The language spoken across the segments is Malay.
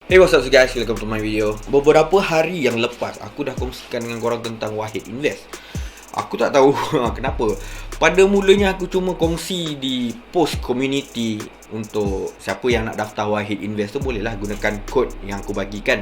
Hey, what's up guys, welcome to my video. Beberapa hari yang lepas aku dah kongsikan dengan korang tentang Wahid Invest. Aku tak tahu kenapa. Pada mulanya aku cuma kongsi di post community untuk siapa yang nak daftar Wahid Invest tu bolehlah gunakan kod yang aku bagikan.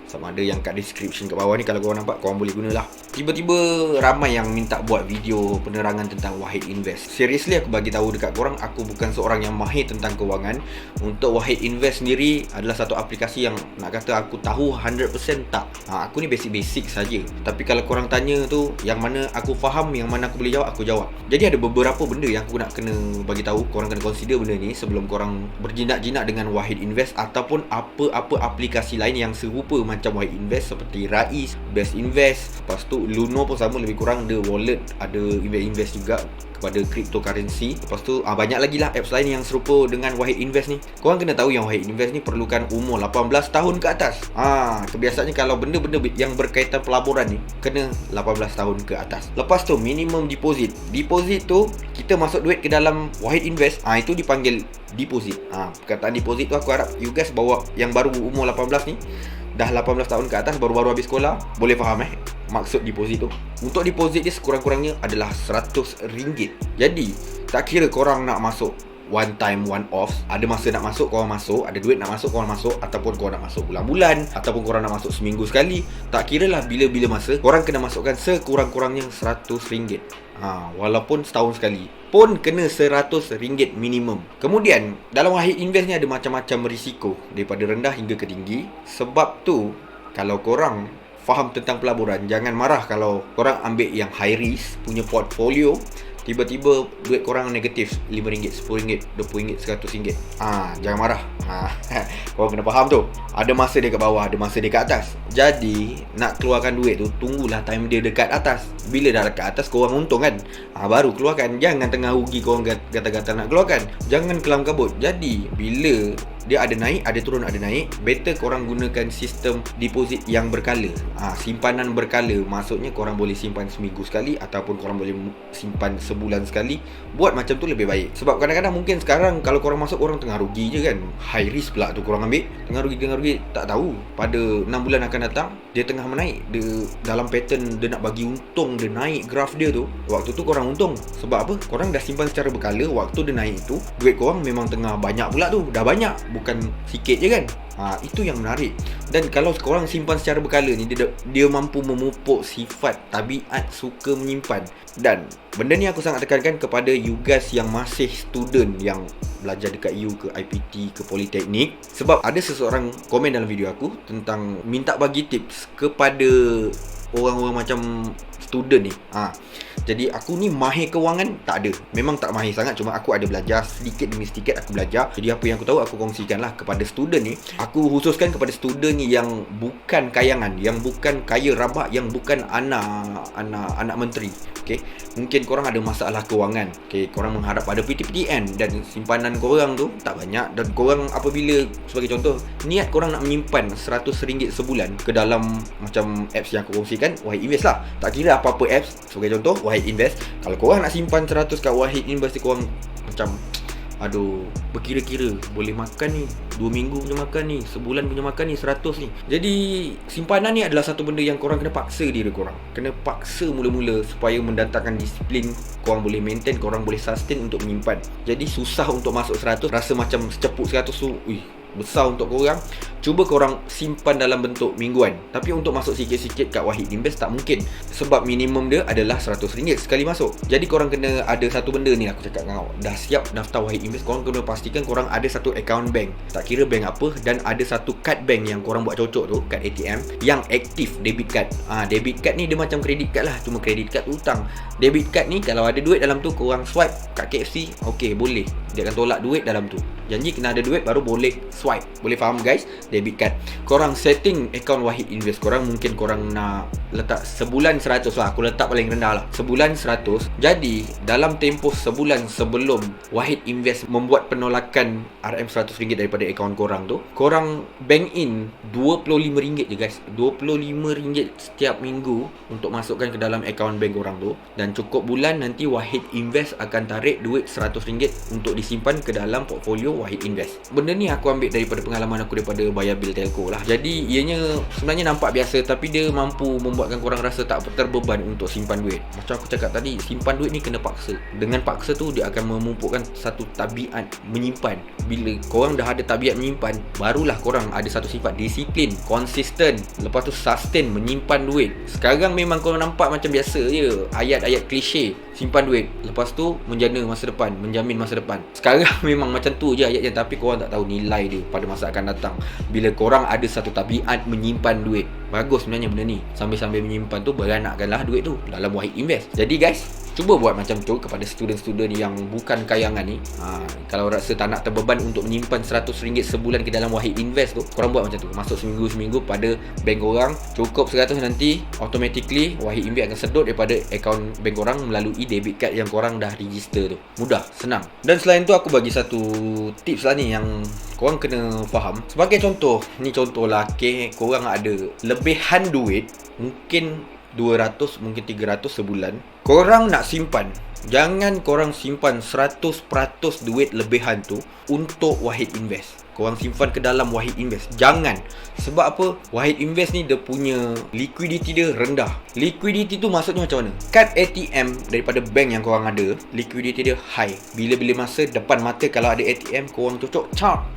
Sama ada yang kat description kat bawah ni, kalau korang nampak korang boleh gunalah. Tiba-tiba ramai yang minta buat video penerangan tentang Wahid Invest. Seriously aku bagi tahu dekat korang, aku bukan seorang yang mahir tentang kewangan. Untuk Wahid Invest sendiri adalah satu aplikasi yang nak kata aku tahu 100% tak. Aku ni basic-basic saja. Tapi kalau korang tanya tu yang mana aku faham, yang mana aku boleh jawab, aku jawab. Jadi ada beberapa benda yang aku nak kena bagi tahu, korang kena consider benda ni sebelum korang berjinak-jinak dengan Wahid Invest ataupun apa-apa aplikasi lain yang serupa macam Wahid Invest seperti Rais, Best Invest. Lepas tu Luno pun sama, lebih kurang ada wallet, ada invest juga kepada cryptocurrency. Lepas tu banyak lagi lah apps lain yang serupa dengan Wahid Invest ni. Korang kena tahu yang Wahid Invest ni perlukan umur 18 tahun ke atas. Kebiasaannya kalau benda-benda yang berkaitan pelaburan ni kena 18 tahun ke atas. Lepas tu minimum deposit. Deposit tu kita masuk duit ke dalam Wahid Invest, itu dipanggil deposit. Perkataan deposit tu aku harap you guys bawa yang baru umur 18 ni, dah 18 tahun ke atas, baru-baru habis sekolah, boleh faham maksud deposit tu. Untuk deposit dia sekurang-kurangnya adalah RM100. Jadi tak kira korang nak masuk one time, one off, ada masa nak masuk korang masuk, ada duit nak masuk korang masuk, ataupun korang nak masuk bulan-bulan, ataupun korang nak masuk seminggu sekali, tak kira lah bila-bila masa, korang kena masukkan sekurang-kurangnya RM100. Walaupun setahun sekali pun kena RM100 minimum. Kemudian dalam Wahid Invest ni ada macam-macam risiko, daripada rendah hingga ke tinggi. Sebab tu kalau korang faham tentang pelaburan, jangan marah kalau korang ambil yang high risk punya portfolio, tiba-tiba duit korang negatif RM5, RM10, RM20, RM100. Jangan marah. Korang kena faham tu, ada masa dia kat bawah, ada masa dia kat atas. Jadi nak keluarkan duit tu, tunggulah time dia dekat atas. Bila dah dekat atas korang untung kan, baru keluarkan. Jangan tengah rugi korang gata-gata nak keluarkan. Jangan kelam kabut. Jadi bila dia ada naik, ada turun, ada naik, better korang gunakan sistem deposit yang berkala. Simpanan berkala, maksudnya korang boleh simpan seminggu sekali ataupun korang boleh simpan sebulan sekali. Buat macam tu lebih baik. Sebab kadang-kadang mungkin sekarang kalau korang masuk, korang tengah rugi je kan. High risk pula tu korang ambil, tengah rugi, tak tahu pada 6 bulan akan datang dia tengah menaik, dia dalam pattern dia nak bagi untung, dia naik graf dia tu, waktu tu korang untung. Sebab apa? Korang dah simpan secara berkala. Waktu dia naik tu, duit korang memang tengah banyak pula tu, dah banyak, bukan sikit je kan. Itu yang menarik. Dan kalau korang simpan secara berkala ni, dia mampu memupuk sifat tabiat suka menyimpan. Dan benda ni aku sangat tekankan kepada you guys yang masih student, yang belajar dekat U ke IPT ke Politeknik. Sebab ada seseorang komen dalam video aku tentang minta bagi tips kepada orang-orang macam student ni. Jadi aku ni mahir kewangan tak ada, memang tak mahir sangat, cuma aku ada belajar sedikit demi sedikit, aku belajar. Jadi apa yang aku tahu aku kongsikan lah kepada student ni. Aku khususkan kepada student ni yang bukan kayangan, yang bukan kaya rabak, yang bukan anak menteri. Okay, mungkin korang ada masalah kewangan. Okay, korang mengharap pada PTPTN dan simpanan korang tu tak banyak, dan korang apabila, sebagai contoh, niat korang nak menyimpan RM100 sebulan ke dalam macam apps yang aku kongsikan, Wahid Invest lah. Tak kira apa-apa apps, sebagai contoh Wahid Invest. Kalau korang nak simpan 100 kat Wahid Invest, korang macam berkira-kira boleh makan ni 2 minggu punya makan ni, sebulan punya makan ni 100 ni. Jadi simpanan ni adalah satu benda yang korang kena paksa diri korang, kena paksa mula-mula supaya mendatangkan disiplin. Korang boleh maintain, korang boleh sustain untuk menyimpan. Jadi susah untuk masuk 100, rasa macam secepuk 100 tu besar untuk korang. Cuba korang simpan dalam bentuk mingguan. Tapi untuk masuk sikit-sikit kat Wahid Invest tak mungkin, sebab minimum dia adalah RM100 sekali masuk. Jadi korang kena ada satu benda ni, aku cakap dengan awak, dah siap daftar Wahid Invest, korang kena pastikan korang ada satu account bank, tak kira bank apa, dan ada satu kad bank yang korang buat cocok tu, kad ATM yang aktif, debit card. Debit card ni dia macam credit card lah, cuma credit card tu hutang. Debit card ni kalau ada duit dalam tu, korang swipe kat KFC, okey boleh, dia akan tolak duit dalam tu. Janji kena ada duit baru boleh swipe. Boleh faham guys? Debit card. Korang setting account Wahid Invest korang, mungkin korang nak letak sebulan 100 lah, aku letak paling rendah lah, sebulan 100. Jadi dalam tempoh sebulan sebelum Wahid Invest membuat penolakan RM100 daripada akaun korang tu, korang bank in RM25 je guys, RM25 setiap minggu untuk masukkan ke dalam akaun bank korang tu. Dan cukup bulan nanti Wahid Invest akan tarik duit RM100 untuk disimpan ke dalam portfolio Wahid Invest. Benda ni aku ambil daripada pengalaman aku daripada bayar bil telco lah. Jadi ianya sebenarnya nampak biasa, tapi dia mampu membuatkan korang rasa tak terbeban untuk simpan duit. Macam aku cakap tadi, simpan duit ni kena paksa. Dengan paksa tu dia akan memupukkan satu tabiat menyimpan. Bila korang dah ada tabiat menyimpan, barulah korang ada satu sifat disiplin, konsisten, lepas tu sustain menyimpan duit. Sekarang memang korang nampak macam biasa je, ayat-ayat klise, simpan duit, lepas tu menjana masa depan, menjamin masa depan. Sekarang memang macam tu je ayatnya, tapi korang tak tahu nilai dia pada masa akan datang. Bila korang ada satu tabiat menyimpan duit. Bagus sebenarnya benda ni. Sambil-sambil menyimpan tu, beranakkanlah duit tu dalam Wahid Invest. Jadi guys, cuba buat macam tu kepada student-student yang bukan kayangan ni. Kalau rasa tak nak terbeban untuk menyimpan RM100 sebulan ke dalam Wahid Invest tu, korang buat macam tu. Masuk seminggu-seminggu pada bank korang, cukup 100, nanti automatically Wahid Invest akan sedut daripada akaun bank korang melalui debit card yang korang dah register tu. Mudah, senang. Dan selain tu aku bagi satu tips lah ni yang korang kena faham. Sebagai contoh, ni contoh lah, okay, korang ada lebihan duit, mungkin 200, mungkin 300 sebulan. Korang nak simpan, jangan korang simpan 100% duit lebihan tu untuk Wahid Invest. Korang simpan ke dalam Wahid Invest. Jangan. Sebab apa? Wahid Invest ni dia punya liquidity dia rendah. Liquidity tu maksudnya macam mana? Kad ATM daripada bank yang korang ada, liquidity dia high. Bila-bila masa depan mata kalau ada ATM, korang cocok,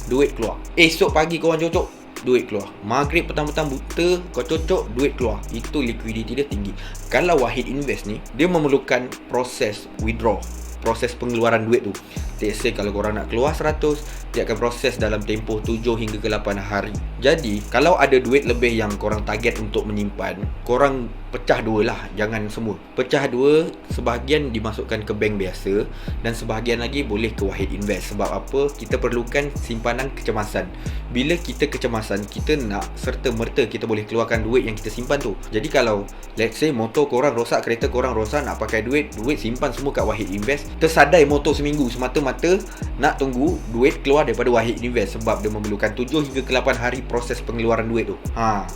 duit keluar. Esok pagi korang cocok, duit keluar. Maghrib petang-petang buta, kau cocok, duit keluar. Itu liquidity dia tinggi. Kalau Wahid Invest ni, dia memerlukan proses withdraw, proses pengeluaran duit tu. Let's say kalau korang nak keluar 100, dia akan proses dalam tempoh 7 hingga ke 8 hari. Jadi kalau ada duit lebih yang korang target untuk menyimpan, korang pecah dua lah, jangan semua. Pecah dua, sebahagian dimasukkan ke bank biasa dan sebahagian lagi boleh ke Wahid Invest. Sebab apa? Kita perlukan simpanan kecemasan. Bila kita kecemasan, kita nak serta-merta kita boleh keluarkan duit yang kita simpan tu. Jadi kalau let's say motor korang rosak, kereta korang rosak, nak pakai duit simpan semua kat Wahid Invest, tersadai motor seminggu, semata-mata nak tunggu duit keluar daripada Wahid Invest. Sebab dia memerlukan 7 hingga ke 8 hari proses pengeluaran duit tu.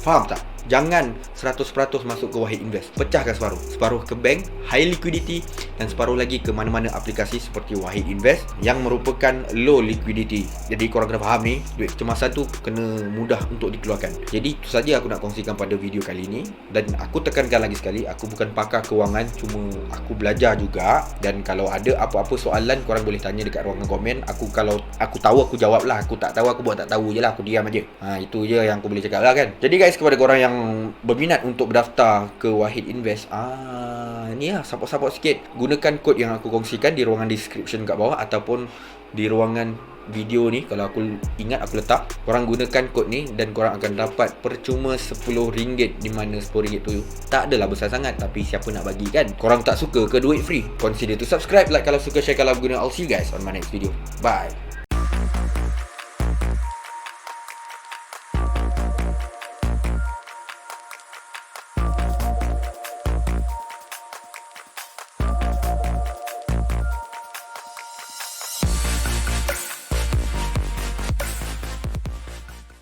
Faham tak? Jangan 100% masuk ke Wahid Invest. Pecahkan separuh. Separuh ke bank, high liquidity, dan separuh lagi ke mana-mana aplikasi seperti Wahid Invest yang merupakan low liquidity. Jadi korang kena faham ni, duit kecemasan tu kena mudah untuk dikeluarkan. Jadi itu saja aku nak kongsikan pada video kali ni. Dan aku tekankan lagi sekali, aku bukan pakar kewangan, cuma aku belajar juga. Dan kalau ada apa-apa soalan, korang boleh tanya dekat ruangan komen. Kalau aku tahu, aku jawab lah. Aku tak tahu, aku buat tak tahu je lah. Aku diam aja. Itu je yang aku boleh cakap lah kan. Jadi guys, kepada korang yang berminat untuk berdaftar ke Wahid Invest, ni lah, support-support sikit. Gunakan kod yang aku kongsikan di ruangan description kat bawah ataupun di ruangan video ni. Kalau aku ingat aku letak, korang gunakan kod ni dan korang akan dapat percuma RM10, di mana RM10 tu tak adalah besar sangat, tapi siapa nak bagi kan. Korang tak suka ke duit free? Consider to subscribe, like kalau suka, share kalau berguna. I'll see you guys on my next video. Bye.